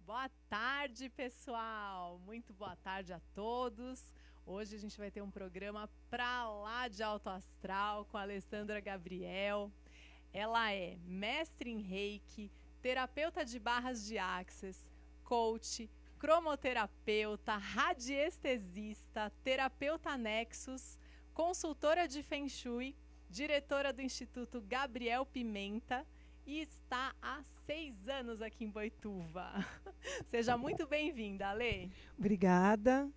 Boa tarde, pessoal! Muito boa tarde a todos. Hoje a gente vai ter um programa pra lá de alto astral com a Alessandra Gabriel. Ela é mestre em Reiki, terapeuta de barras de Axis, coach, cromoterapeuta, radiestesista, terapeuta Nexus, consultora de Feng Shui, diretora do Instituto Gabriel Pimenta e está há 6 anos aqui em Boituva. Seja muito bem-vinda, Ale. Obrigada.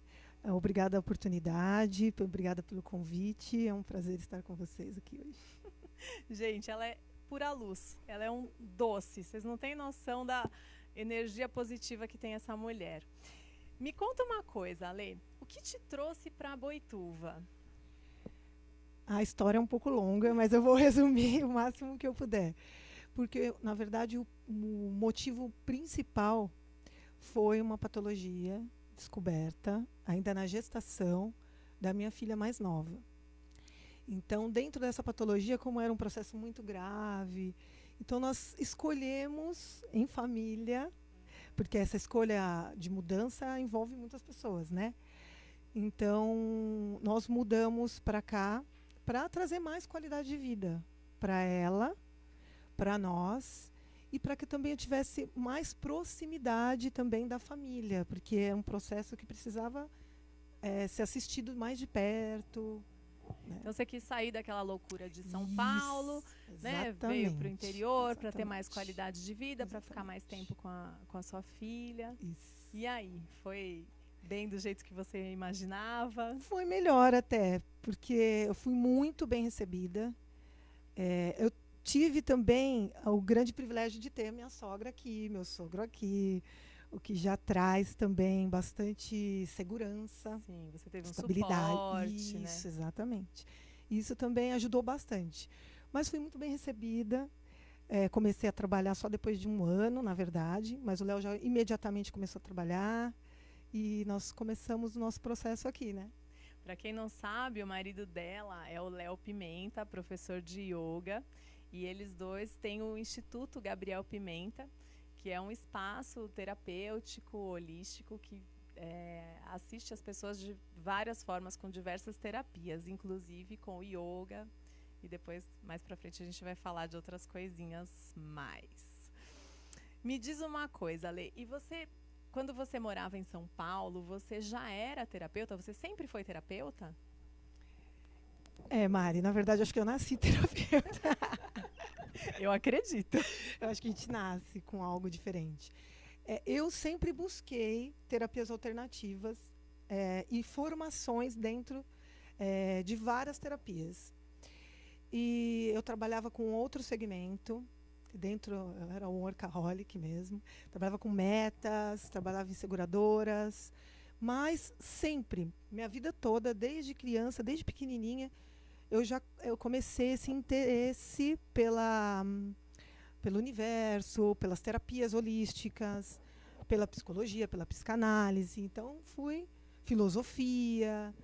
Obrigada a oportunidade, obrigada pelo convite. É um prazer estar com vocês aqui hoje. Gente, ela é pura luz. Ela é um doce. Vocês não têm noção da energia positiva que tem essa mulher. Me conta uma coisa, Ale. O que te trouxe para Boituva? A história é um pouco longa, mas eu vou resumir o máximo que eu puder. Porque, na verdade, o motivo principal foi uma patologia descoberta, ainda na gestação, da minha filha mais nova. Então, dentro dessa patologia, como era um processo muito grave, então nós escolhemos em família, porque essa escolha de mudança envolve muitas pessoas, né? Então, nós mudamos para cá para trazer mais qualidade de vida para ela, para nós, e para que também eu tivesse mais proximidade também da família, porque é um processo que precisava ser assistido mais de perto. Né? Então você quis sair daquela loucura de São Isso, Paulo, né? Veio para o interior para ter mais exatamente. qualidade de vida, para ficar mais Exatamente. tempo com a sua filha. Isso. E aí, foi bem do jeito que você imaginava? Foi melhor até, porque eu fui muito bem recebida. Eu tive também o grande privilégio de ter minha sogra aqui, meu sogro aqui, o que já traz também bastante segurança. Sim, você teve um estabilidade. suporte, Isso, né? exatamente. Isso também ajudou bastante. Mas fui muito bem recebida. Comecei a trabalhar só depois de 1 ano, na verdade, mas o Léo já imediatamente começou a trabalhar e nós começamos o nosso processo aqui, né? Para quem não sabe, o marido dela é o Léo Pimenta, professor de yoga, e eles dois têm o Instituto Gabriel Pimenta, que é um espaço terapêutico, holístico, que assiste as pessoas de várias formas, com diversas terapias, inclusive com o yoga, e depois, mais para frente, a gente vai falar de outras coisinhas mais. Me diz uma coisa, Lê, e você, quando você morava em São Paulo, você já era terapeuta? Você sempre foi terapeuta? Mari, na verdade, acho que eu nasci terapeuta. Eu acredito. Eu acho que a gente nasce com algo diferente. Eu sempre busquei terapias alternativas e formações dentro de várias terapias. E eu trabalhava com outro segmento, eu era um workaholic mesmo, trabalhava com metas, trabalhava em seguradoras, mas sempre, minha vida toda, desde criança, desde pequenininha, eu comecei esse interesse pelo universo, pelas terapias holísticas, pela psicologia, pela psicanálise. Então, fui filosofia.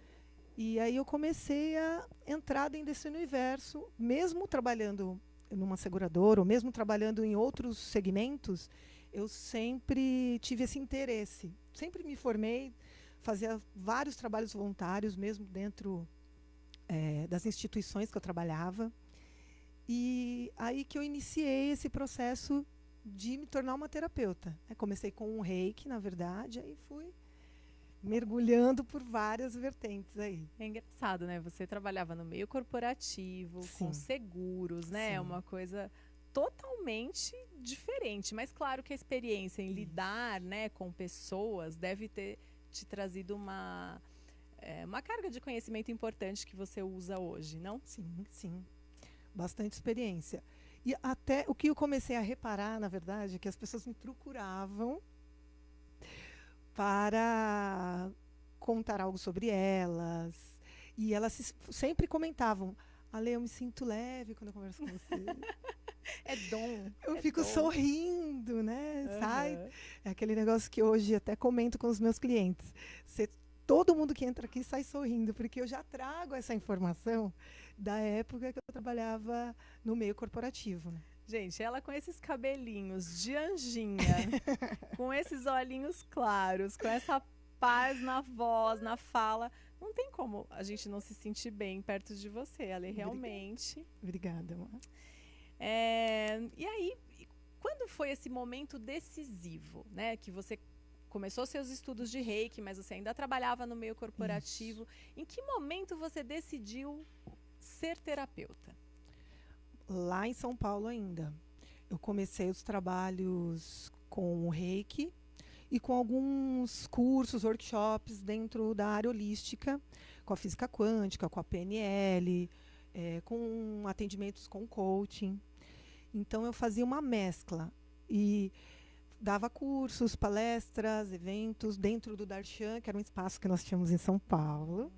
E aí eu comecei a entrar dentro desse universo, mesmo trabalhando numa seguradora, ou mesmo trabalhando em outros segmentos, eu sempre tive esse interesse. Sempre me formei, fazia vários trabalhos voluntários, mesmo dentro das instituições que eu trabalhava. E aí que eu iniciei esse processo de me tornar uma terapeuta. Comecei com um reiki, na verdade, aí fui mergulhando por várias vertentes aí. É engraçado, né? Você trabalhava no meio corporativo, Sim. com seguros, né? É uma coisa totalmente diferente. Mas claro que a experiência em lidar, né, com pessoas deve ter te trazido uma carga de conhecimento importante que você usa hoje, não? Sim, sim. Bastante experiência. E até o que eu comecei a reparar, na verdade, é que as pessoas me procuravam para contar algo sobre elas. E elas sempre comentavam: Ale, eu me sinto leve quando eu converso com você. É dom. Eu fico dom. sorrindo, né? Uhum. Sai. É aquele negócio que hoje até comento com os meus clientes. Todo mundo que entra aqui sai sorrindo, porque eu já trago essa informação da época que eu trabalhava no meio corporativo. Né? Gente, ela com esses cabelinhos de anjinha, com esses olhinhos claros, com essa paz na voz, na fala, não tem como a gente não se sentir bem perto de você, Ale, realmente. Obrigada, Mar. E aí, quando foi esse momento decisivo, né? Que você começou seus estudos de Reiki, mas você ainda trabalhava no meio corporativo. Isso. Em que momento você decidiu ser terapeuta? Lá em São Paulo ainda. Eu comecei os trabalhos com o Reiki e com alguns cursos, workshops dentro da área holística, com a física quântica, com a PNL, com atendimentos com coaching. Então eu fazia uma mescla e dava cursos, palestras, eventos dentro do Darshan, que era um espaço que nós tínhamos em São Paulo.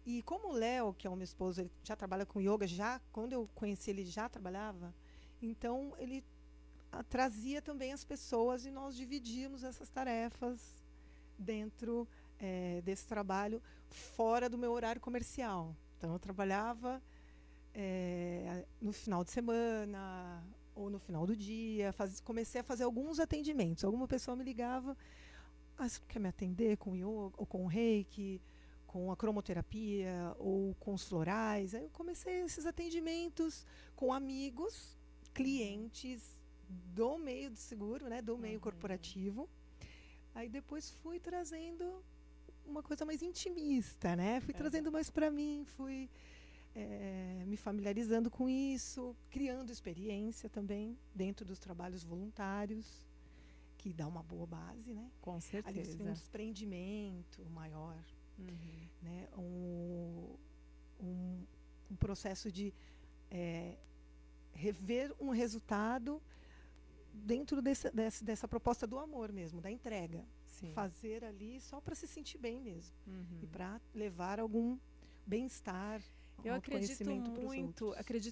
E como o Léo, que é o meu esposo, ele já trabalha com yoga, quando eu conheci ele já trabalhava, então ele trazia também as pessoas e nós dividíamos essas tarefas dentro desse trabalho fora do meu horário comercial. Então eu trabalhava no final de semana ou no final do dia, comecei a fazer alguns atendimentos. Alguma pessoa me ligava, você quer me atender com yoga ou com reiki, com a cromoterapia ou com os florais? Aí eu comecei esses atendimentos com amigos, clientes do meio do seguro, né, do meio corporativo. Aí depois fui trazendo uma coisa mais intimista, né? Fui trazendo mais para mim, fui me familiarizando com isso, criando experiência também dentro dos trabalhos voluntários, que dá uma boa base, né? Com certeza. Ali você tem um desprendimento maior, né? Um processo de rever um resultado dentro dessa proposta do amor mesmo, da entrega. Sim. Fazer ali só para se sentir bem mesmo. E para levar algum bem-estar. Eu acredito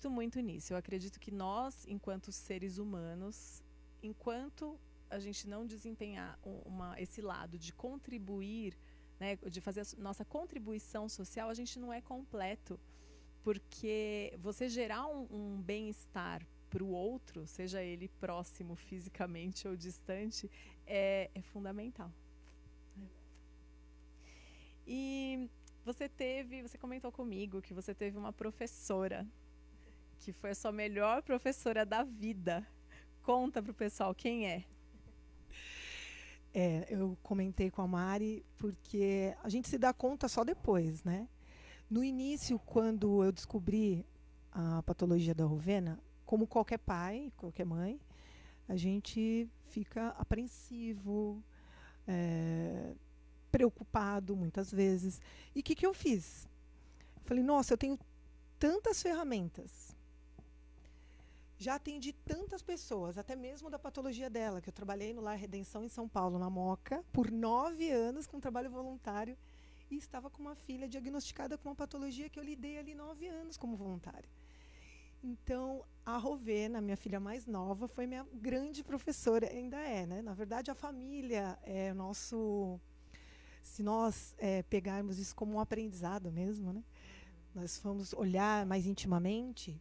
muito nisso. Eu acredito que nós, enquanto seres humanos, enquanto a gente não desempenhar esse lado de contribuir, né, de fazer a nossa contribuição social, a gente não é completo. Porque você gerar um bem-estar para o outro, seja ele próximo fisicamente ou distante, é fundamental. E você comentou comigo que você teve uma professora que foi a sua melhor professora da vida. Conta para o pessoal quem é. Eu comentei com a Mari porque a gente se dá conta só depois, né? No início, quando eu descobri a patologia da Rovena, como qualquer pai, qualquer mãe, a gente fica apreensivo, preocupado muitas vezes. E o que eu fiz? Eu falei, nossa, eu tenho tantas ferramentas. Já atendi tantas pessoas, até mesmo da patologia dela, que eu trabalhei no Lar Redenção em São Paulo, na Moca, por 9 anos com trabalho voluntário. E estava com uma filha diagnosticada com uma patologia que eu lidei ali 9 anos como voluntária. Então, a Rovena, minha filha mais nova, foi minha grande professora, ainda é, né? Na verdade, a família é o nosso... Se nós pegarmos isso como um aprendizado mesmo, né? Nós formos olhar mais intimamente,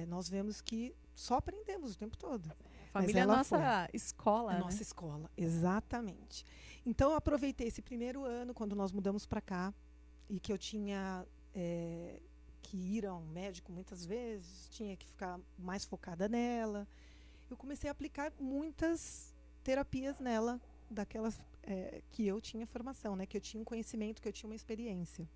nós vemos que só aprendemos o tempo todo. A família é a nossa escola, né? Nossa escola, exatamente. Então, eu aproveitei esse primeiro ano, quando nós mudamos para cá, e que eu tinha que ir a um médico muitas vezes, tinha que ficar mais focada nela. Eu comecei a aplicar muitas terapias nela, daquelas que eu tinha formação, né? Que eu tinha um conhecimento, que eu tinha uma experiência.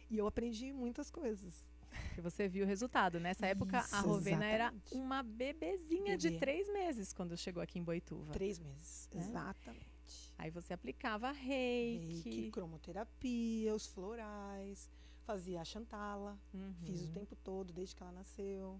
E eu aprendi muitas coisas. E você viu o resultado. Nessa época, a Rovena era uma bebezinha de 3 meses quando chegou aqui em Boituva. 3 meses, exatamente. Aí você aplicava reiki, cromoterapia, os florais, fazia a Chantala, fiz o tempo todo, desde que ela nasceu.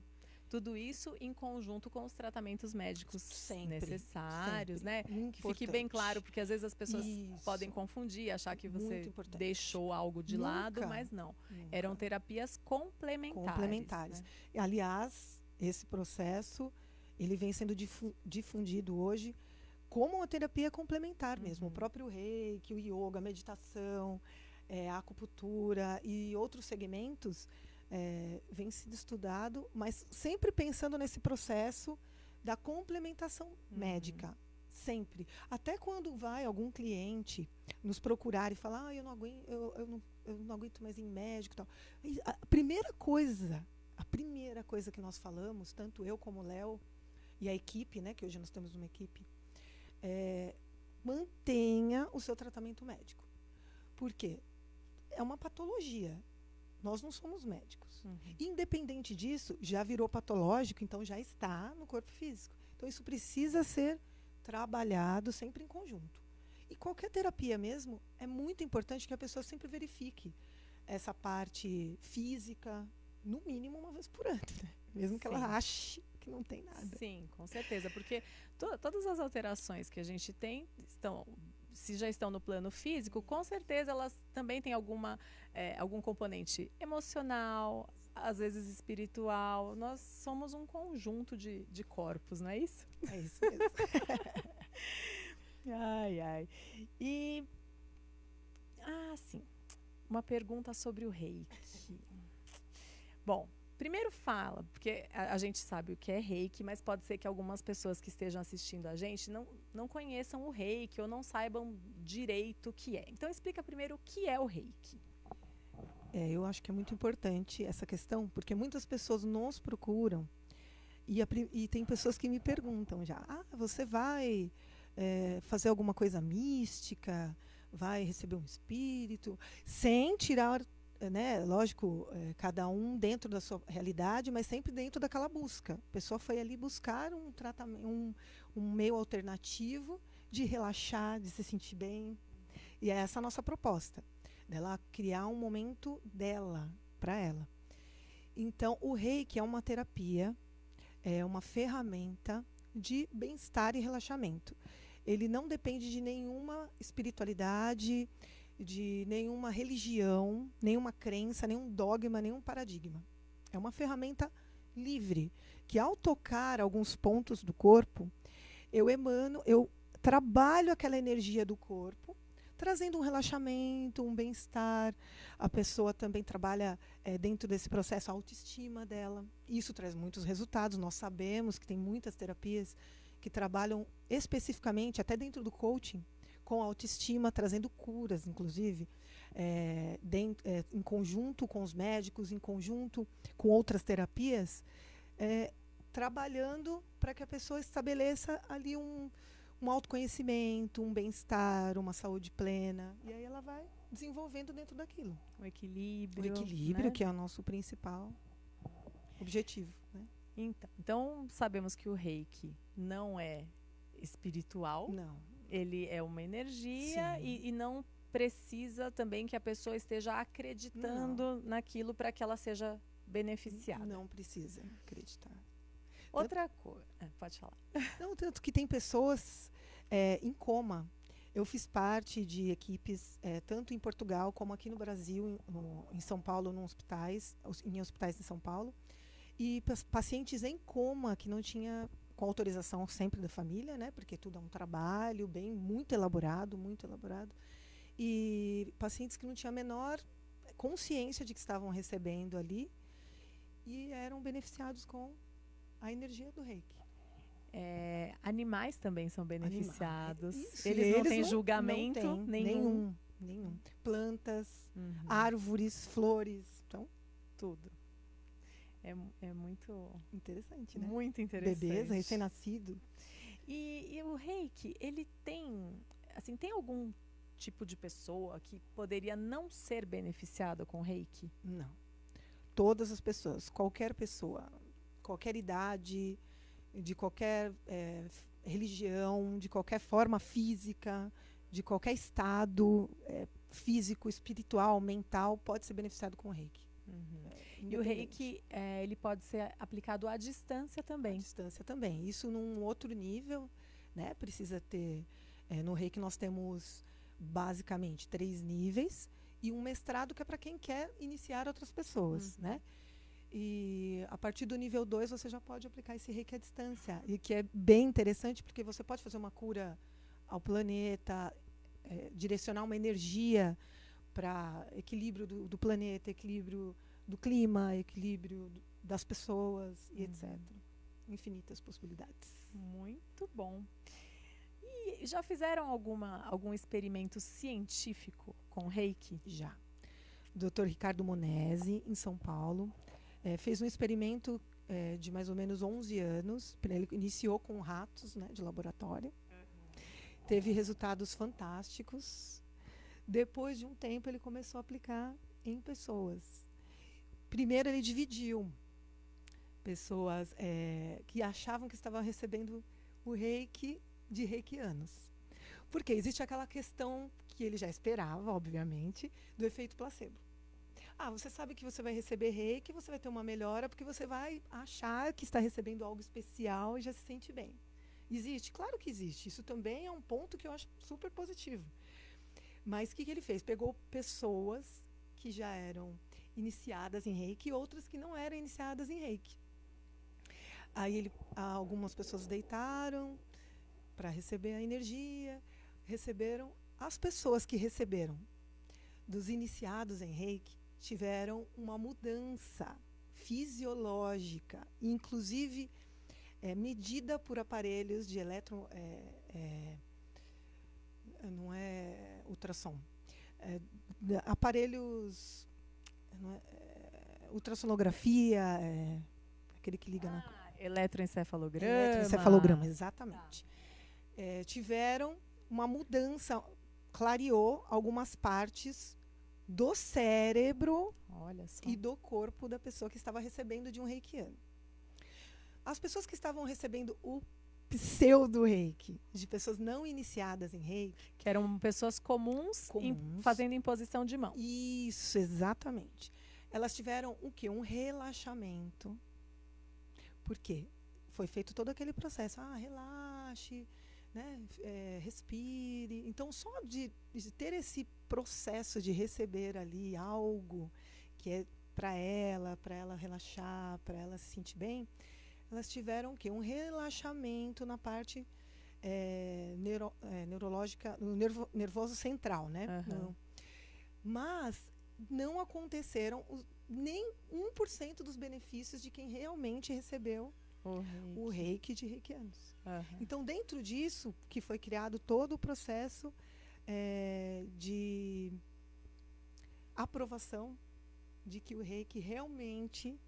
Tudo isso em conjunto com os tratamentos médicos necessários, sempre. Né? Que fique bem claro, porque às vezes as pessoas podem confundir, achar que você deixou algo de lado, mas não. Eram terapias complementares. Né? Aliás, esse processo ele vem sendo difundido hoje como uma terapia complementar mesmo. O próprio reiki, o yoga, a meditação, a acupuntura e outros segmentos vem sido estudado, mas sempre pensando nesse processo da complementação médica. Sempre. Até quando vai algum cliente nos procurar e falar, eu não aguento mais ir em médico e tal. E a primeira coisa que nós falamos, tanto eu como o Léo e a equipe, né, que hoje nós temos uma equipe, mantenha o seu tratamento médico. Por quê? É uma patologia. Nós não somos médicos. Independente disso, já virou patológico, então já está no corpo físico. Então isso precisa ser trabalhado sempre em conjunto. E qualquer terapia mesmo, é muito importante que a pessoa sempre verifique essa parte física, no mínimo uma vez por ano, né? Mesmo que ela ache que não tem nada. Sim, com certeza, porque todas as alterações que a gente tem se já estão no plano físico, com certeza elas também têm algum componente emocional, às vezes espiritual. Nós somos um conjunto de corpos, não é isso? É isso mesmo. Ai, ai. E, sim, uma pergunta sobre o reiki. Bom, primeiro fala, porque a gente sabe o que é reiki, mas pode ser que algumas pessoas que estejam assistindo a gente não conheçam o reiki ou não saibam direito o que é. Então, explica primeiro o que é o reiki. Eu acho que é muito importante essa questão, porque muitas pessoas nos procuram e tem pessoas que me perguntam já, você vai fazer alguma coisa mística, vai receber um espírito, sem tirar, né, lógico, cada um dentro da sua realidade, mas sempre dentro daquela busca. A pessoa foi ali buscar um tratamento, um meio alternativo de relaxar, de se sentir bem. E é essa a nossa proposta, dela criar um momento dela, para ela. Então, o reiki é uma terapia, é uma ferramenta de bem-estar e relaxamento. Ele não depende de nenhuma espiritualidade, de nenhuma religião, nenhuma crença, nenhum dogma, nenhum paradigma. É uma ferramenta livre, que ao tocar alguns pontos do corpo, eu trabalho aquela energia do corpo, trazendo um relaxamento, um bem-estar. A pessoa também trabalha dentro desse processo a autoestima dela. Isso traz muitos resultados. Nós sabemos que tem muitas terapias que trabalham especificamente, até dentro do coaching, com autoestima, trazendo curas, inclusive, em conjunto com os médicos, em conjunto com outras terapias, trabalhando para que a pessoa estabeleça ali um autoconhecimento, um bem-estar, uma saúde plena. E aí ela vai desenvolvendo dentro daquilo. O equilíbrio. O equilíbrio, né? Que é o nosso principal objetivo, né? Então, sabemos que o reiki não é espiritual. Não. Ele é uma energia e não precisa também que a pessoa esteja acreditando naquilo para que ela seja beneficiada. Não precisa acreditar. Outra coisa, pode falar. Não, tanto que tem pessoas em coma. Eu fiz parte de equipes, tanto em Portugal como aqui no Brasil, em São Paulo, em hospitais de São Paulo, e pacientes em coma que não tinha, com autorização sempre da família, né, porque tudo é um trabalho muito elaborado, e pacientes que não tinham a menor consciência de que estavam recebendo ali e eram beneficiados com a energia do reiki. Animais também são beneficiados. Isso, eles não têm julgamento nenhum. Plantas, árvores, flores, então tudo. É muito interessante, né? Muito interessante. Bebês, recém-nascido. E o reiki, ele tem algum tipo de pessoa que poderia não ser beneficiada com reiki? Não. Todas as pessoas, qualquer pessoa, qualquer idade, de qualquer religião, de qualquer forma física, de qualquer estado físico, espiritual, mental, pode ser beneficiado com o reiki. E o reiki, ele pode ser aplicado à distância também. À distância também. Isso num outro nível, né? Precisa ter... no reiki nós temos basicamente 3 níveis e um mestrado que é para quem quer iniciar outras pessoas, né? E a partir do nível 2 você já pode aplicar esse reiki à distância. E que é bem interessante porque você pode fazer uma cura ao planeta, direcionar uma energia para equilíbrio do planeta, equilíbrio do clima, equilíbrio das pessoas e etc. Infinitas possibilidades. Muito bom. E já fizeram algum experimento científico com reiki? Já. O Dr. Ricardo Monesi, em São Paulo, fez um experimento de mais ou menos 11 anos. Ele iniciou com ratos, né, de laboratório. Teve resultados fantásticos. Depois de um tempo, ele começou a aplicar em pessoas. Primeiro, ele dividiu pessoas que achavam que estavam recebendo o reiki de reikianos. Porque existe aquela questão que ele já esperava, obviamente, do efeito placebo. Você sabe que você vai receber reiki, você vai ter uma melhora, porque você vai achar que está recebendo algo especial e já se sente bem. Existe? Claro que existe. Isso também é um ponto que eu acho super positivo. Mas o que ele fez? Pegou pessoas que já eram iniciadas em reiki e outras que não eram iniciadas em reiki. Aí algumas pessoas deitaram para receber a energia, receberam. As pessoas que receberam dos iniciados em reiki tiveram uma mudança fisiológica, inclusive medida por aparelhos de não é ultrassom, aparelhos, ultrassonografia, aquele que liga na... Eletroencefalograma. Eletroencefalograma, exatamente. Tiveram uma mudança, clareou algumas partes do cérebro e do corpo da pessoa que estava recebendo de um reikiano. As pessoas que estavam recebendo o pseudo-reiki, de pessoas não iniciadas em reiki, que eram pessoas comuns. Fazendo imposição de mão. Isso, exatamente. Elas tiveram o quê? Um relaxamento. Por quê? Foi feito todo aquele processo. Relaxe, né? Respire. Então, só de ter esse processo de receber ali algo que é para ela relaxar, para ela se sentir bem, elas tiveram o quê? Um relaxamento na parte neurológica, no nervoso central, né? Mas não aconteceram nem 1% dos benefícios de quem realmente recebeu o reiki de reikianos. Então, dentro disso, que foi criado todo o processo de aprovação de que o reiki realmente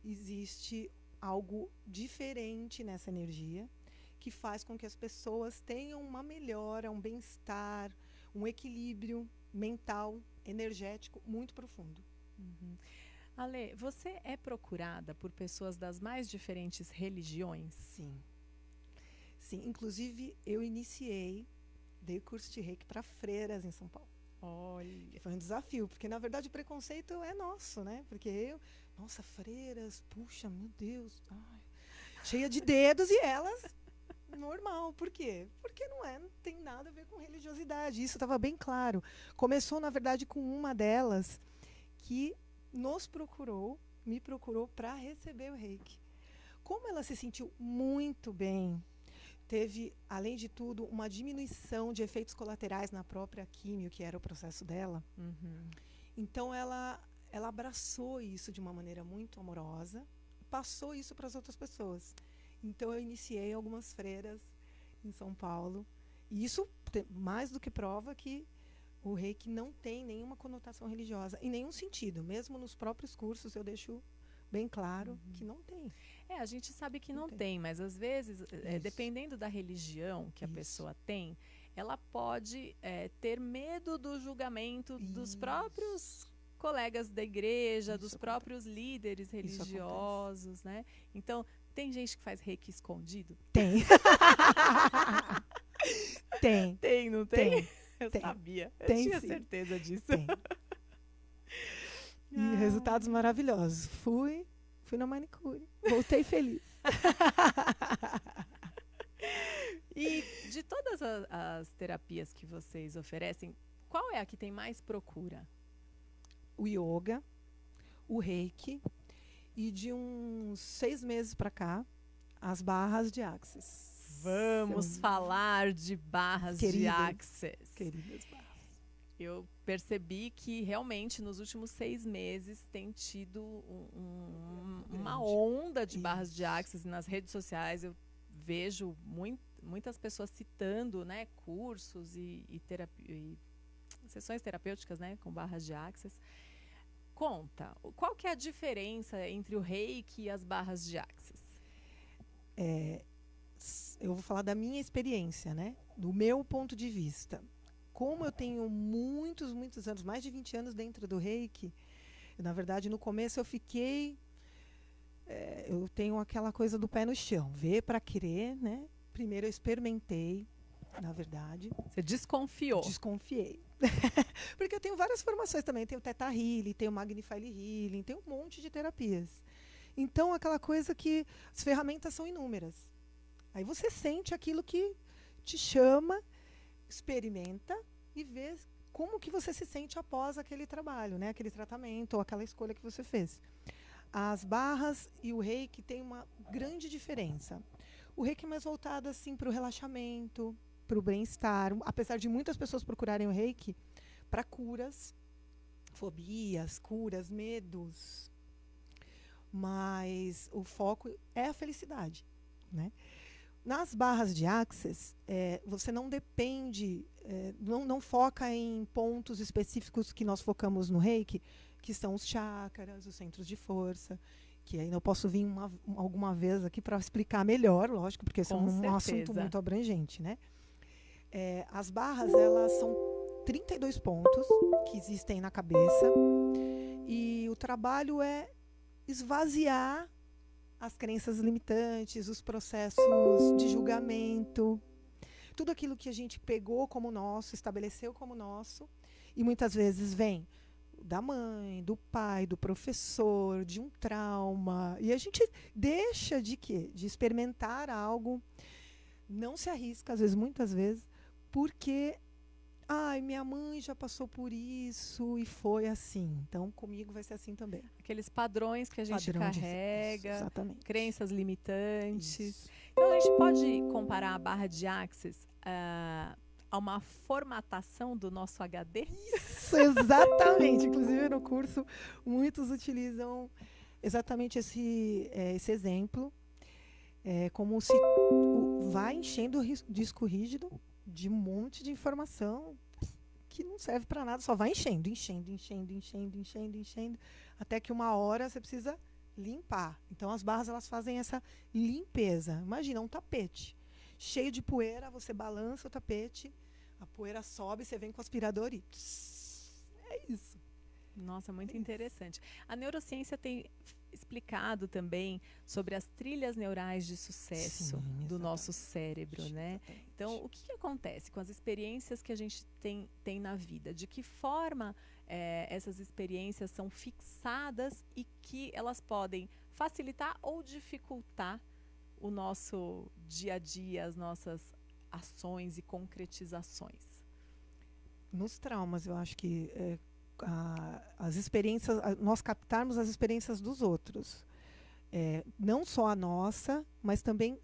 existe algo diferente nessa energia, que faz com que as pessoas tenham uma melhora, um bem-estar, um equilíbrio mental, energético muito profundo. Ale, você é procurada por pessoas das mais diferentes religiões? Sim. Sim, inclusive eu dei curso de reiki para freiras em São Paulo. Olha. Foi um desafio, porque na verdade o preconceito é nosso, né? Porque nossa, freiras, puxa, meu Deus, cheia de dedos, e elas, normal. Por quê? Porque não tem nada a ver com religiosidade. Isso estava bem claro. Começou, na verdade, com uma delas que me procurou para receber o reiki. Como ela se sentiu muito bem, teve, além de tudo, uma diminuição de efeitos colaterais na própria químio, que era o processo dela. Então, ela abraçou isso de uma maneira muito amorosa, passou isso para as outras pessoas. Então, eu iniciei algumas freiras em São Paulo. E isso, mais do que prova que o reiki não tem nenhuma conotação religiosa, em nenhum sentido. Mesmo nos próprios cursos, eu deixo bem claro que não tem. A gente sabe que não tem, mas às vezes, dependendo da religião que a pessoa tem, ela pode ter medo do julgamento dos próprios colegas da igreja, dos próprios líderes religiosos, né? Então, tem gente que faz reiki escondido? Tem. Tem. Tem, não tem? Eu tem. sabia. Eu tem, tinha sim. certeza disso. Tem. E resultados maravilhosos. Fui na manicure. Voltei feliz. E de todas as terapias que vocês oferecem, qual é a que tem mais procura? O yoga, o reiki e de uns 6 meses para cá, as barras de Axis. Vamos falar de barras de Axis. Queridas barras. eu percebi que realmente nos últimos 6 meses tem tido uma onda de barras de Axis nas redes sociais. Eu vejo muitas pessoas citando, né, cursos e sessões terapêuticas, né, com barras de Axis. Conta, qual que é a diferença entre o Reiki e as barras de Axis? Eu vou falar da minha experiência, né, do meu ponto de vista. Como eu tenho muitos anos, mais de 20 anos dentro do Reiki, na verdade, no começo eu tenho aquela coisa do pé no chão, ver para querer, né? Primeiro eu experimentei, na verdade. Você desconfiou? Desconfiei. Porque eu tenho várias formações também, tenho Theta Healing, tenho Magnify Healing, tenho um monte de terapias. Então, aquela coisa que as ferramentas são inúmeras. Aí você sente aquilo que te chama, experimenta e vê como que você se sente após aquele trabalho, né? Aquele tratamento ou aquela escolha que você fez. As barras e o Reiki têm uma grande diferença. O Reiki é mais voltado assim, para o relaxamento, para o bem-estar. Apesar de muitas pessoas procurarem o Reiki para curas, fobias, curas, medos. Mas o foco é a felicidade, né? Nas barras de Axis, você não depende, não foca em pontos específicos que nós focamos no Reiki, que são os chakras, os centros de força, que ainda eu posso vir alguma vez aqui para explicar melhor, lógico, porque esse é um assunto muito abrangente, né? As barras, elas são 32 pontos que existem na cabeça, e o trabalho é esvaziar as crenças limitantes, os processos de julgamento, tudo aquilo que a gente pegou como nosso, estabeleceu como nosso, e muitas vezes vem da mãe, do pai, do professor, de um trauma, e a gente deixa de quê? De experimentar algo, não se arrisca, às vezes, muitas vezes, porque minha mãe já passou por isso e foi assim, então comigo vai ser assim também. Aqueles padrões que a gente carrega, exatamente. Crenças limitantes. Isso. Então a gente pode comparar a barra de Axis a uma formatação do nosso HD? Isso, exatamente. Inclusive no curso muitos utilizam exatamente esse exemplo, como se vai enchendo o disco rígido de um monte de informação que não serve para nada, só vai enchendo, até que uma hora você precisa limpar. Então as barras, elas fazem essa limpeza. Imagina um tapete cheio de poeira, você balança o tapete, a poeira sobe, você vem com o aspirador e é isso. Nossa, muito interessante. A neurociência tem explicado também sobre as trilhas neurais de sucesso do nosso cérebro, né? Exatamente. Então, o que acontece com as experiências que a gente tem na vida? De que forma essas experiências são fixadas e que elas podem facilitar ou dificultar o nosso dia a dia, as nossas ações e concretizações? Nos traumas, eu acho que as experiências, nós captarmos as experiências dos outros, não só a nossa, mas também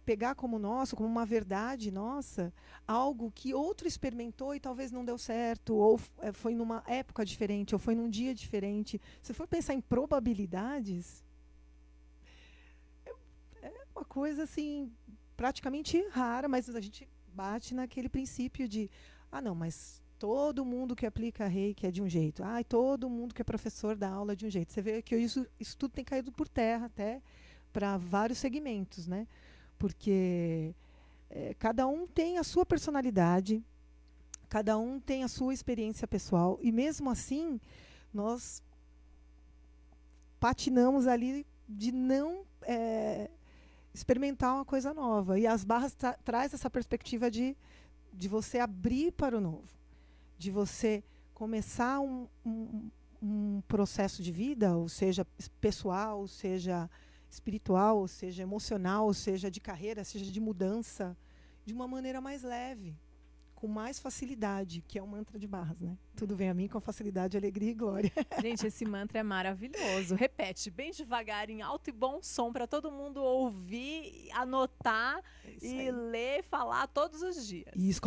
pegar como nosso, como uma verdade nossa, algo que outro experimentou e talvez não deu certo, ou foi numa época diferente, ou foi num dia diferente. Se for pensar em probabilidades, é uma coisa assim praticamente rara, mas a gente bate naquele princípio de não, mas todo mundo que aplica Reiki é de um jeito. Todo mundo que é professor dá aula de um jeito. Você vê que isso tudo tem caído por terra até para vários segmentos, né? Porque cada um tem a sua personalidade, cada um tem a sua experiência pessoal, e mesmo assim nós patinamos ali de não experimentar uma coisa nova. E as barras traz essa perspectiva de você abrir para o novo, de você começar um processo de vida, ou seja, pessoal, ou seja, espiritual, ou seja, emocional, ou seja, de carreira, seja de mudança, de uma maneira mais leve, com mais facilidade, que é o mantra de barras, né? Tudo vem a mim com facilidade, alegria e glória. Gente, esse mantra é maravilhoso. Repete bem devagar, em alto e bom som, para todo mundo ouvir, anotar e ler, falar todos os dias. Isso,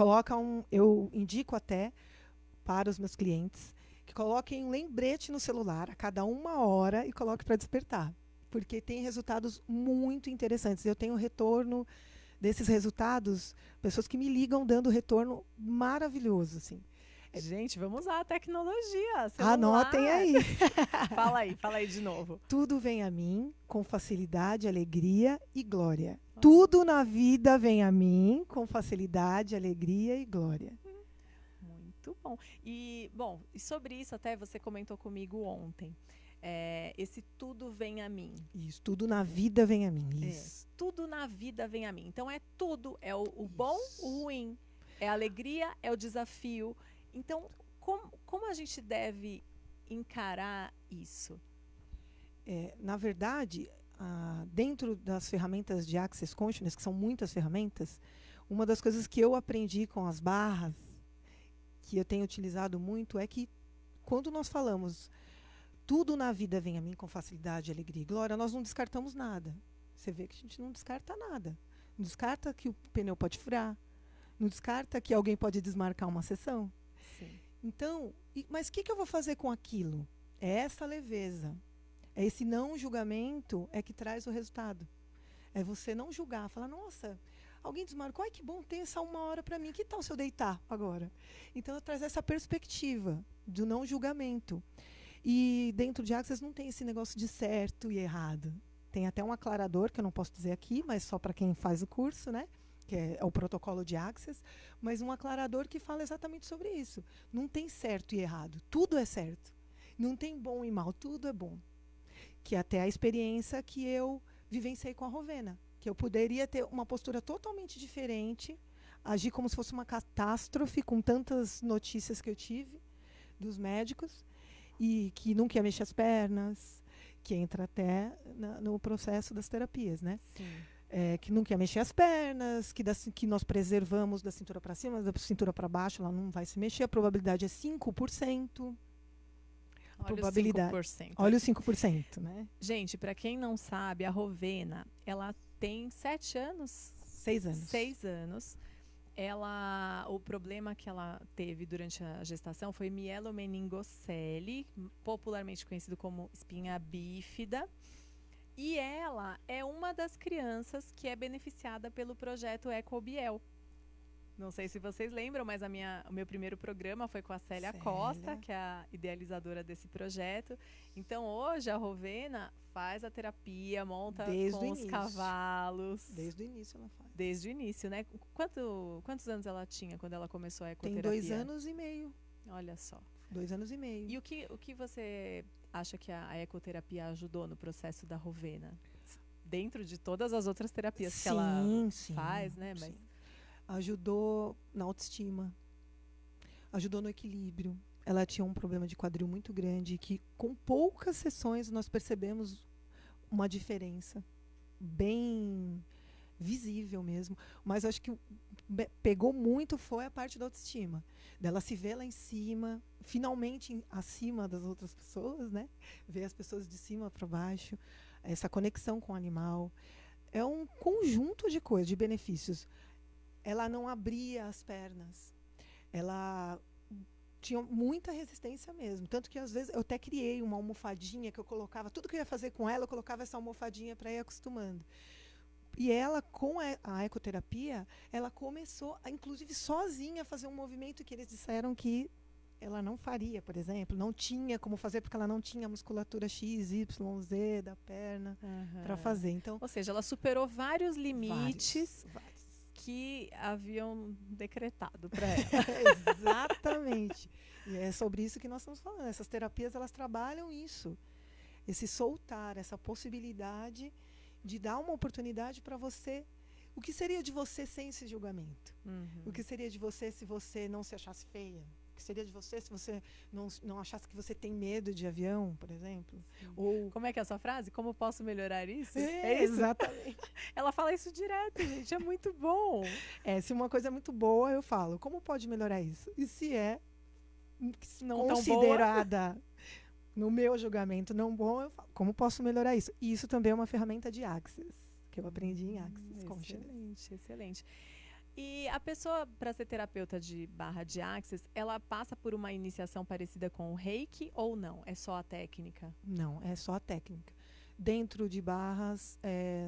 eu indico até para os meus clientes que coloquem um lembrete no celular a cada 1 hora e coloque para despertar, porque tem resultados muito interessantes. Eu tenho retorno desses resultados, pessoas que me ligam dando retorno maravilhoso, assim. Gente, vamos usar a tecnologia. Celular. Anotem aí. Fala aí de novo. Tudo vem a mim com facilidade, alegria e glória. Tudo na vida vem a mim com facilidade, alegria e glória. Muito bom. E sobre isso até você comentou comigo ontem. Esse tudo vem a mim. Isso, tudo na vida vem a mim. Isso. Tudo na vida vem a mim. Então é tudo, é o bom, o ruim, é a alegria, é o desafio. Então, como a gente deve encarar isso? Na verdade, dentro das ferramentas de Access Consciousness, que são muitas ferramentas, uma das coisas que eu aprendi com as barras, que eu tenho utilizado muito, é que quando nós falamos tudo na vida vem a mim com facilidade, alegria e glória, nós não descartamos nada. Você vê que a gente não descarta nada. Não descarta que o pneu pode furar. Não descarta que alguém pode desmarcar uma sessão. Sim. Então, mas o que eu vou fazer com aquilo? É essa leveza. É esse não julgamento que traz o resultado. É você não julgar. Falar, nossa, alguém desmarcou. Ai, que bom, tem essa 1 hora para mim. Que tal se eu deitar agora? Então, traz essa perspectiva do não julgamento. E dentro de Access não tem esse negócio de certo e errado. Tem até um aclarador, que eu não posso dizer aqui, mas só para quem faz o curso, né? Que é o protocolo de Access, mas um aclarador que fala exatamente sobre isso. Não tem certo e errado, tudo é certo. Não tem bom e mal, tudo é bom. Que é até a experiência que eu vivenciei com a Rovena, que eu poderia ter uma postura totalmente diferente, agir como se fosse uma catástrofe, com tantas notícias que eu tive dos médicos, e que nunca ia mexer as pernas, que entra até no processo das terapias, né? Sim. Que nunca ia mexer as pernas, que nós preservamos da cintura para cima, da cintura para baixo, ela não vai se mexer, a probabilidade é 5%. Olha os 5%, né? Gente, para quem não sabe, a Rovena, ela tem 7 anos? 6 anos. 6 anos. O problema que ela teve durante a gestação foi mielomeningocele, popularmente conhecido como espinha bífida. E ela é uma das crianças que é beneficiada pelo projeto EcoBiel. Não sei se vocês lembram, mas o meu primeiro programa foi com a Célia Costa, que é a idealizadora desse projeto. Então, hoje, a Rovena faz a terapia, monta com os cavalos. Desde o início ela faz. Desde o início, né? Quantos anos ela tinha quando ela começou a ecoterapia? Tem 2 anos e meio. Olha só. 2 anos e meio. E o que você acha que a ecoterapia ajudou no processo da Rovena? Dentro de todas as outras terapias que ela faz, né? Mas ajudou na autoestima, ajudou no equilíbrio. Ela tinha um problema de quadril muito grande, que com poucas sessões nós percebemos uma diferença bem visível mesmo. Mas acho que pegou muito foi a parte da autoestima, dela se ver lá em cima, finalmente acima das outras pessoas, né? Ver as pessoas de cima para baixo, essa conexão com o animal. É um conjunto de coisas, de benefícios. Ela não abria as pernas. Ela tinha muita resistência mesmo. Tanto que, às vezes, eu até criei uma almofadinha que eu colocava, tudo que eu ia fazer com ela, eu colocava essa almofadinha para ir acostumando. E ela, com a ecoterapia, ela começou, inclusive sozinha, a fazer um movimento que eles disseram que ela não faria, por exemplo. Não tinha como fazer, porque ela não tinha a musculatura X, Y, Z da perna para fazer. Então, ou seja, ela superou vários limites. Vários. Que haviam decretado para ela. Exatamente. E é sobre isso que nós estamos falando. Essas terapias, elas trabalham isso. Esse soltar, essa possibilidade de dar uma oportunidade para você. O que seria de você sem esse julgamento? O que seria de você se você não se achasse feia? O que seria de você se você não achasse que você tem medo de avião, por exemplo? Ou como é que é a sua frase? Como posso melhorar isso? É isso? Exatamente. Ela fala isso direto, gente, é muito bom. Se uma coisa é muito boa, eu falo, como pode melhorar isso? E se é Não tão boa. considerada, no meu julgamento, não bom, eu falo, como posso melhorar isso? E isso também é uma ferramenta de Axis, que eu aprendi em Axis. Excelente, excelente. E a pessoa, para ser terapeuta de barra de Axis, ela passa por uma iniciação parecida com o Reiki ou não? É só a técnica? Não, é só a técnica. Dentro de barras,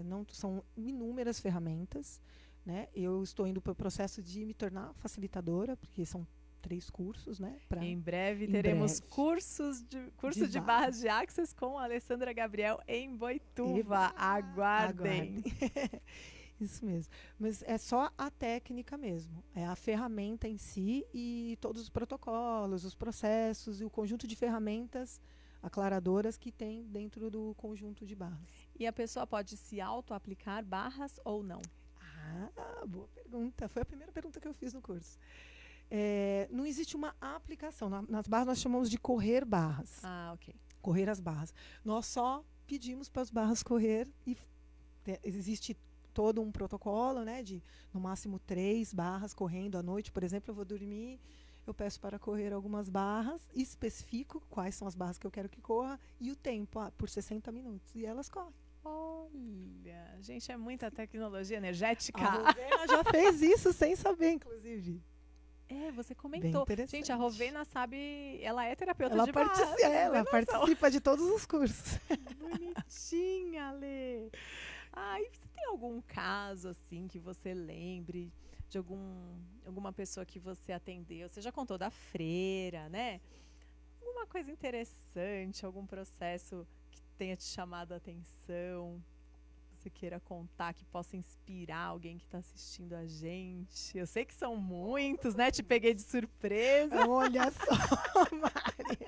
não são inúmeras ferramentas, né? Eu estou indo para o processo de me tornar facilitadora, porque são 3 cursos, né? Em breve teremos curso de barras de Axis com a Alessandra Gabriel em Boituva. Aguardem. Isso mesmo. Mas é só a técnica mesmo. É a ferramenta em si e todos os protocolos, os processos e o conjunto de ferramentas aclaradoras que tem dentro do conjunto de barras. E a pessoa pode se auto-aplicar barras ou não? Boa pergunta. Foi a primeira pergunta que eu fiz no curso. Não existe uma aplicação. Nas barras nós chamamos de correr barras. Ok. Correr as barras. Nós só pedimos para as barras correr e existe todo um protocolo, né, de no máximo 3 barras correndo à noite. Por exemplo, eu vou dormir, eu peço para correr algumas barras, especifico quais são as barras que eu quero que corra e o tempo, por 60 minutos. E elas correm. Olha, gente, é muita tecnologia energética. A Rovena já fez isso sem saber, inclusive. Você comentou. Gente, a Rovena sabe, ela é terapeuta de barras. Ela participa de todos os cursos. Bonitinha, Lê. E você tem algum caso, assim, que você lembre de alguma pessoa que você atendeu? Você já contou da freira, né? Alguma coisa interessante, algum processo que tenha te chamado a atenção? Você queira contar, que possa inspirar alguém que está assistindo a gente? Eu sei que são muitos, né? Te peguei de surpresa. Olha só, Maria.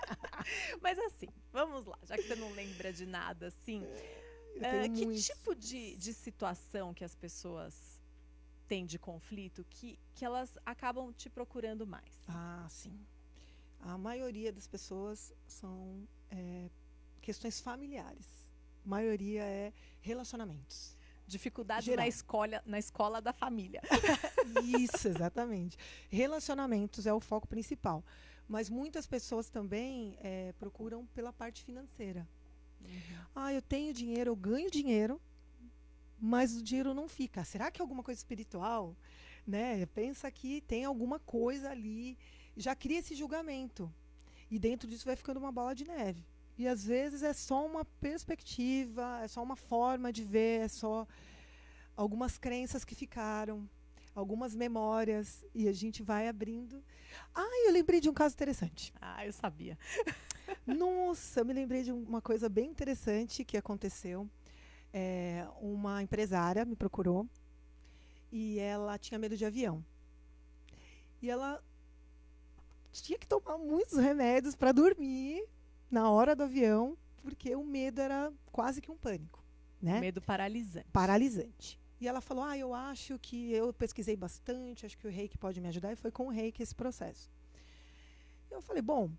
Mas assim, vamos lá. Já que você não lembra de nada, assim... que tipo de situação que as pessoas têm de conflito que elas acabam te procurando mais? Sim. A maioria das pessoas são questões familiares. A maioria é relacionamentos. Dificuldades na escola da família. Isso, exatamente. Relacionamentos é o foco principal. Mas muitas pessoas também procuram pela parte financeira. Eu tenho dinheiro, eu ganho dinheiro, mas o dinheiro não fica. Será que é alguma coisa espiritual? Né? Pensa que tem alguma coisa ali, já cria esse julgamento. E dentro disso vai ficando uma bola de neve. E às vezes é só uma perspectiva, é só uma forma de ver, é só algumas crenças que ficaram, algumas memórias, e a gente vai abrindo. Eu lembrei de um caso interessante. Eu sabia. Nossa, eu me lembrei de uma coisa bem interessante que aconteceu. Uma empresária me procurou e ela tinha medo de avião. E ela tinha que tomar muitos remédios para dormir na hora do avião, porque o medo era quase que um pânico, né? Medo paralisante. Paralisante. E ela falou, eu acho que eu pesquisei bastante, acho que o Reiki pode me ajudar, e foi com o Reiki esse processo. Eu falei, bom,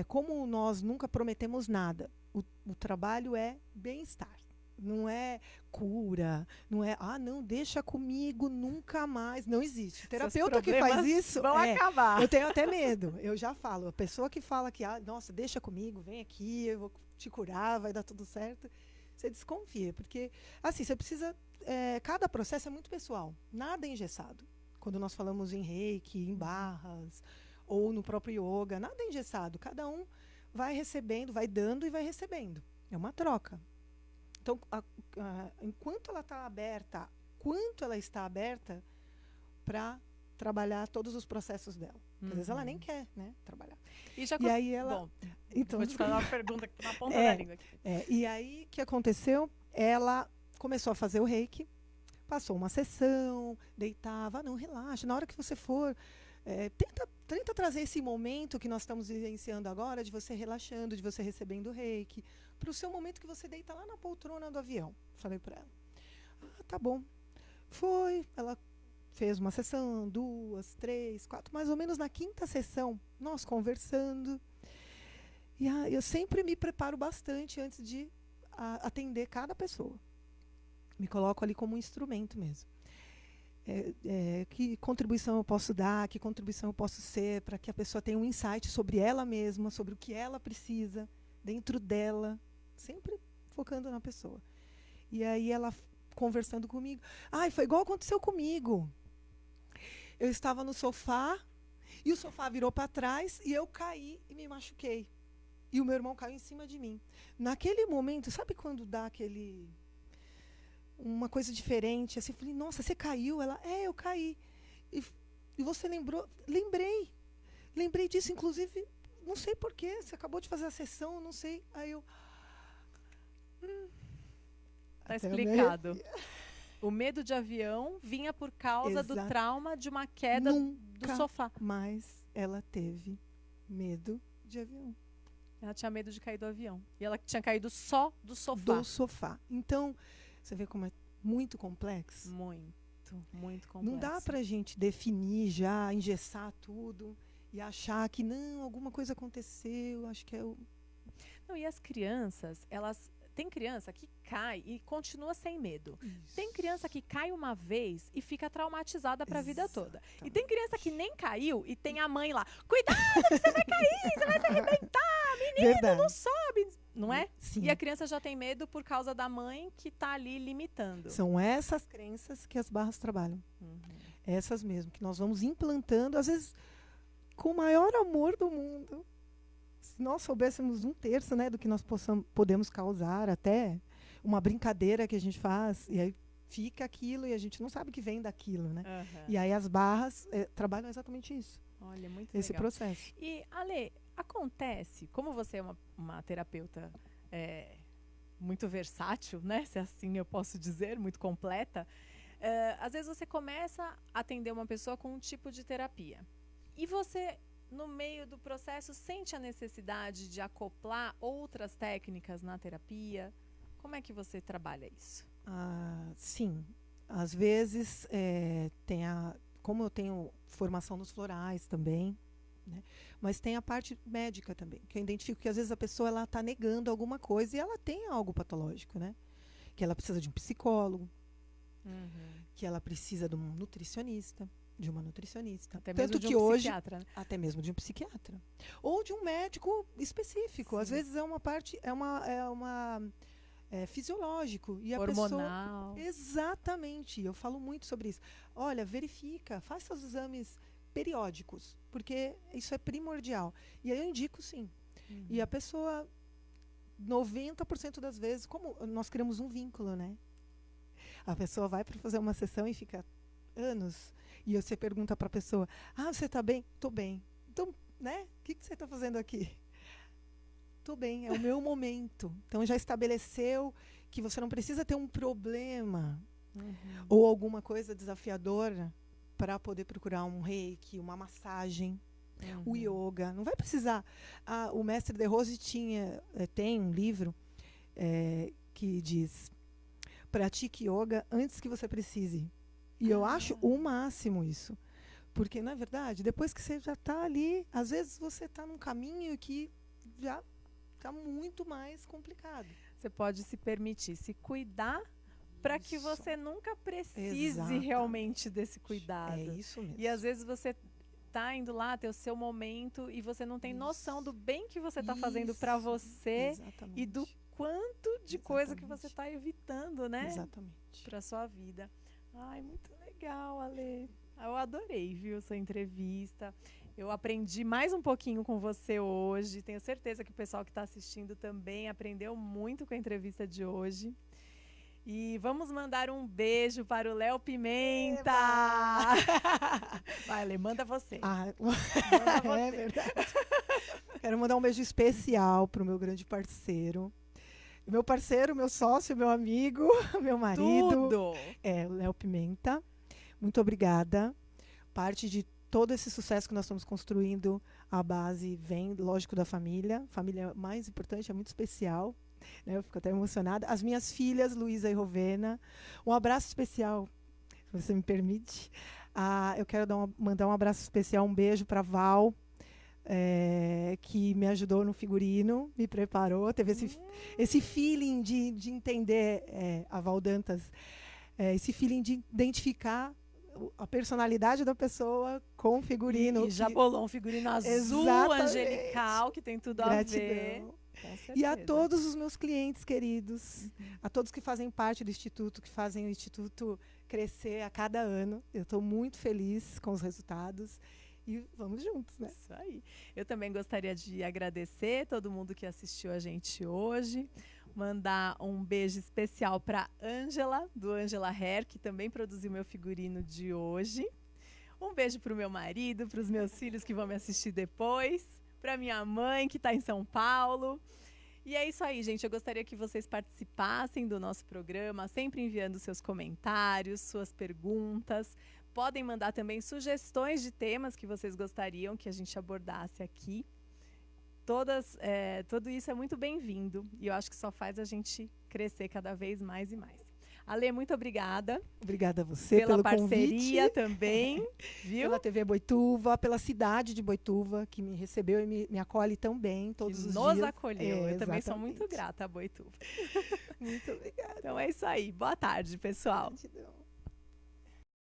como nós nunca prometemos nada, o trabalho é bem-estar, não é cura, não é, não, deixa comigo, nunca mais, não existe. O terapeuta que faz isso vão acabar. Eu tenho até medo, eu já falo, a pessoa que fala que, nossa, deixa comigo, vem aqui, eu vou te curar, vai dar tudo certo, você desconfia, porque, assim, você precisa, cada processo é muito pessoal, nada é engessado. Quando nós falamos em Reiki, em barras, ou no próprio yoga, nada é engessado. Cada um vai recebendo, vai dando e vai recebendo. É uma troca. Então, enquanto ela está aberta, quanto ela está aberta para trabalhar todos os processos dela. Às vezes ela nem quer, né, trabalhar. E aí ela... Bom, então, vou te fazer uma pergunta que está na ponta da língua aqui. E aí, o que aconteceu? Ela começou a fazer o Reiki, passou uma sessão, deitava, não, relaxa, na hora que você for... tenta trazer esse momento que nós estamos vivenciando agora, de você relaxando, de você recebendo o Reiki, para o seu momento que você deita lá na poltrona do avião. Falei para ela. Tá bom. Foi, ela fez uma sessão, 2, 3, 4, mais ou menos na 5ª sessão, nós conversando. E eu sempre me preparo bastante antes de atender cada pessoa. Me coloco ali como um instrumento mesmo. Que contribuição eu posso dar, que contribuição eu posso ser, para que a pessoa tenha um insight sobre ela mesma, sobre o que ela precisa, dentro dela, sempre focando na pessoa. E aí ela conversando comigo, foi igual aconteceu comigo. Eu estava no sofá, e o sofá virou para trás, e eu caí e me machuquei. E o meu irmão caiu em cima de mim. Naquele momento, sabe quando dá uma coisa diferente, assim, eu falei, nossa, você caiu? Ela, eu caí. E você lembrou? Lembrei disso, inclusive, não sei porquê, você acabou de fazer a sessão, não sei. Aí eu... Tá explicado. O medo de avião vinha por causa do trauma de uma queda do sofá. Mas ela teve medo de avião. Ela tinha medo de cair do avião. E ela tinha caído só do sofá. Do sofá. Então, você vê como é muito complexo? Muito complexo. Não dá pra gente definir já, engessar tudo e achar que não, alguma coisa aconteceu, acho que é o... Não, e as crianças, tem criança que cai e continua sem medo. Isso. Tem criança que cai uma vez e fica traumatizada para a vida toda. E tem criança que nem caiu e tem a mãe lá. Cuidado que você vai cair, você vai se arrebentar, menino, verdade. Não sobe. Não é? Sim. E a criança já tem medo por causa da mãe que está ali limitando. São essas crenças que as barras trabalham. Essas mesmo, que nós vamos implantando, às vezes, com o maior amor do mundo. Se nós soubéssemos 1/3, né, do que nós podemos causar, até uma brincadeira que a gente faz, e aí fica aquilo e a gente não sabe o que vem daquilo, né? E aí as barras trabalham exatamente isso. Olha, muito esse legal. Processo. E, Ale, acontece, como você é uma terapeuta muito versátil, né, se assim eu posso dizer, muito completa, às vezes você começa a atender uma pessoa com um tipo de terapia. E você... no meio do processo, sente a necessidade de acoplar outras técnicas na terapia? Como é que você trabalha isso? Sim. Às vezes, como eu tenho formação nos florais também, né, mas tem a parte médica também, que eu identifico que às vezes a pessoa está negando alguma coisa e ela tem algo patológico, né? Que ela precisa de um psicólogo, que ela precisa de um nutricionista, de uma nutricionista. Até mesmo de um psiquiatra, né? Até mesmo de um psiquiatra. Ou de um médico específico. Sim. Às vezes é uma parte, fisiológico. E a hormonal. Pessoa, exatamente. Eu falo muito sobre isso. Olha, verifica, faz seus exames periódicos, porque isso é primordial. E aí eu indico sim. E a pessoa, 90% das vezes, como nós criamos um vínculo, né? A pessoa vai para fazer uma sessão e fica anos. E você pergunta para a pessoa, você está bem? Estou bem. Então, né? O que você está fazendo aqui? Estou bem, é o meu momento. Então, já estabeleceu que você não precisa ter um problema ou alguma coisa desafiadora para poder procurar um reiki, uma massagem, o yoga. Não vai precisar. O mestre De Rose tem um livro que diz, pratique yoga antes que você precise. E eu acho o máximo isso. Porque, na verdade, depois que você já está ali, às vezes você está num caminho que já está muito mais complicado. Você pode se permitir se cuidar para que você nunca precise realmente desse cuidado. É isso mesmo. E às vezes você está indo lá ter o seu momento e você não tem noção do bem que você está fazendo para você. Exatamente. E do quanto de coisa que você está evitando, né? Exatamente. Para sua vida. Ai, muito legal, Ale. Eu adorei, viu, sua entrevista. Eu aprendi mais um pouquinho com você hoje. Tenho certeza que o pessoal que está assistindo também aprendeu muito com a entrevista de hoje. E vamos mandar um beijo para o Léo Pimenta. Vai, Ale, manda você. Manda você. É verdade. Quero mandar um beijo especial para o meu grande parceiro. Meu parceiro, meu sócio, meu amigo, meu marido. Tudo! O Léo Pimenta. Muito obrigada. Parte de todo esse sucesso que nós estamos construindo, a base vem, lógico, da família. Família é mais importante, é muito especial. Né? Eu fico até emocionada. As minhas filhas, Luísa e Rovena. Um abraço especial, se você me permite. Eu quero mandar um abraço especial, um beijo para Val. que me ajudou no figurino, me preparou, teve esse feeling de entender a Val Dantas, esse feeling de identificar a personalidade da pessoa com o figurino. E já bolou um figurino azul, angelical, que tem tudo a ver. E a todos os meus clientes queridos, a todos que fazem parte do Instituto, que fazem o Instituto crescer a cada ano. Eu estou muito feliz com os resultados. E vamos juntos, né? Isso aí. Eu também gostaria de agradecer todo mundo que assistiu a gente hoje. Mandar um beijo especial para Ângela, do Ângela Hair, que também produziu meu figurino de hoje. Um beijo para o meu marido, para os meus filhos que vão me assistir depois, para minha mãe, que está em São Paulo. E é isso aí, gente. Eu gostaria que vocês participassem do nosso programa, sempre enviando seus comentários, suas perguntas. Podem mandar também sugestões de temas que vocês gostariam que a gente abordasse aqui. Tudo isso é muito bem-vindo e eu acho que só faz a gente crescer cada vez mais e mais. Ale, muito obrigada. Obrigada a você pela pelo parceria convite. Também, viu? Pela TV Boituva, pela cidade de Boituva, que me recebeu e me acolhe tão bem todos os dias. Nos acolheu. Eu também sou muito grata a Boituva. Muito obrigada. Então é isso aí. Boa tarde, pessoal. Gratidão.